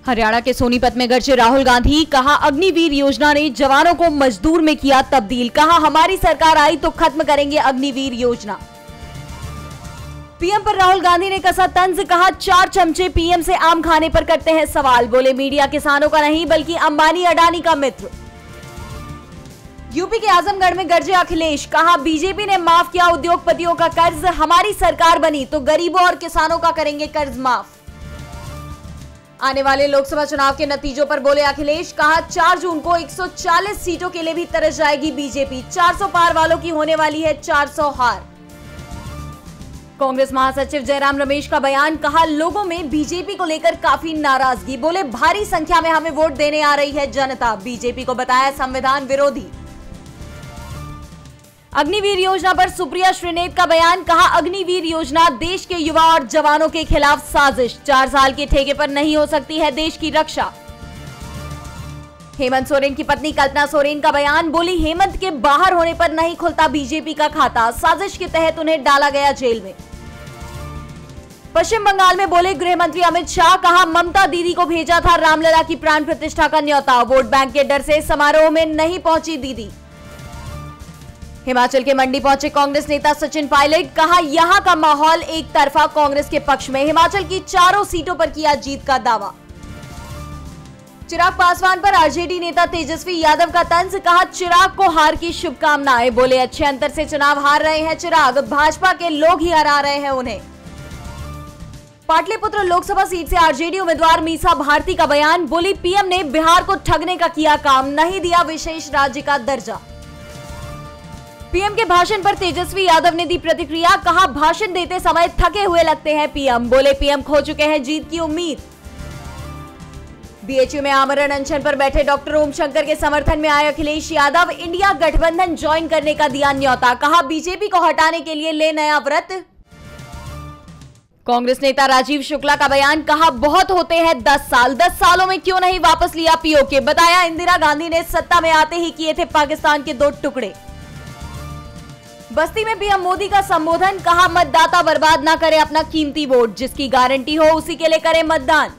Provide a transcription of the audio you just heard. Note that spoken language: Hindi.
हरियाणा के सोनीपत में गरजे राहुल गांधी, कहा अग्निवीर योजना ने जवानों को मजदूर में किया तब्दील, कहा हमारी सरकार आई तो खत्म करेंगे अग्निवीर योजना। पीएम पर राहुल गांधी ने कसा तंज, कहा 4 चमचे पीएम से आम खाने पर करते हैं सवाल, बोले मीडिया किसानों का नहीं बल्कि अंबानी अडानी का मित्र। यूपी के आजमगढ़ में गरजे अखिलेश, कहा बीजेपी ने माफ किया उद्योगपतियों का कर्ज, हमारी सरकार बनी तो गरीबों और किसानों का करेंगे कर्ज माफ। आने वाले लोकसभा चुनाव के नतीजों पर बोले अखिलेश, कहा 4 जून को 140 सीटों के लिए भी तरस जाएगी बीजेपी, 400 पार वालों की होने वाली है 400 हार। कांग्रेस महासचिव जयराम रमेश का बयान, कहा लोगों में बीजेपी को लेकर काफी नाराजगी, बोले भारी संख्या में हमें वोट देने आ रही है जनता, बीजेपी को बताया संविधान विरोधी। अग्निवीर योजना पर सुप्रिया श्रीनेत का बयान, कहा अग्निवीर योजना देश के युवा और जवानों के खिलाफ साजिश, 4 साल के ठेके पर नहीं हो सकती है देश की रक्षा। हेमंत सोरेन की पत्नी कल्पना सोरेन का बयान, बोली हेमंत के बाहर होने पर नहीं खुलता बीजेपी का खाता, साजिश के तहत उन्हें डाला गया जेल में। पश्चिम बंगाल में बोले गृह मंत्री अमित शाह, कहा ममता दीदी को भेजा था रामलला की प्राण प्रतिष्ठा का न्योता, वोट बैंक के डर से समारोह में नहीं पहुंची दीदी। हिमाचल के मंडी पहुंचे कांग्रेस नेता सचिन पायलट, कहा यहां का माहौल एक तरफा कांग्रेस के पक्ष में, हिमाचल की 4 सीटों पर किया जीत का दावा। चिराग पासवान पर आरजेडी नेता तेजस्वी यादव का तंज, कहा चिराग को हार की शुभकामनाएं, बोले अच्छे अंतर से चुनाव हार रहे हैं चिराग, भाजपा के लोग ही हरा रहे हैं उन्हें। पाटलिपुत्र लोकसभा सीट से आरजेडी उम्मीदवार मीसा भारती का बयान, बोली पीएम ने बिहार को ठगने का किया काम, नहीं दिया विशेष राज्य का दर्जा। पीएम के भाषण पर तेजस्वी यादव ने दी प्रतिक्रिया, कहा भाषण देते समय थके हुए लगते हैं पीएम, बोले पीएम खो चुके हैं जीत की उम्मीद। बीएचयू में आमरण अनशन पर बैठे डॉक्टर ओम शंकर के समर्थन में आए अखिलेश यादव, इंडिया गठबंधन ज्वाइन करने का दिया न्योता, कहा बीजेपी को हटाने के लिए ले नया व्रत। कांग्रेस नेता राजीव शुक्ला का बयान, कहा बहुत होते हैं 10 साल, 10 सालों में क्यों नहीं वापस लिया पीओके, बताया इंदिरा गांधी ने सत्ता में आते ही किए थे पाकिस्तान के 2 टुकड़े। बस्ती में पीएम मोदी का संबोधन, कहा मतदाता बर्बाद ना करे अपना कीमती वोट, जिसकी गारंटी हो उसी के लिए करे मतदान।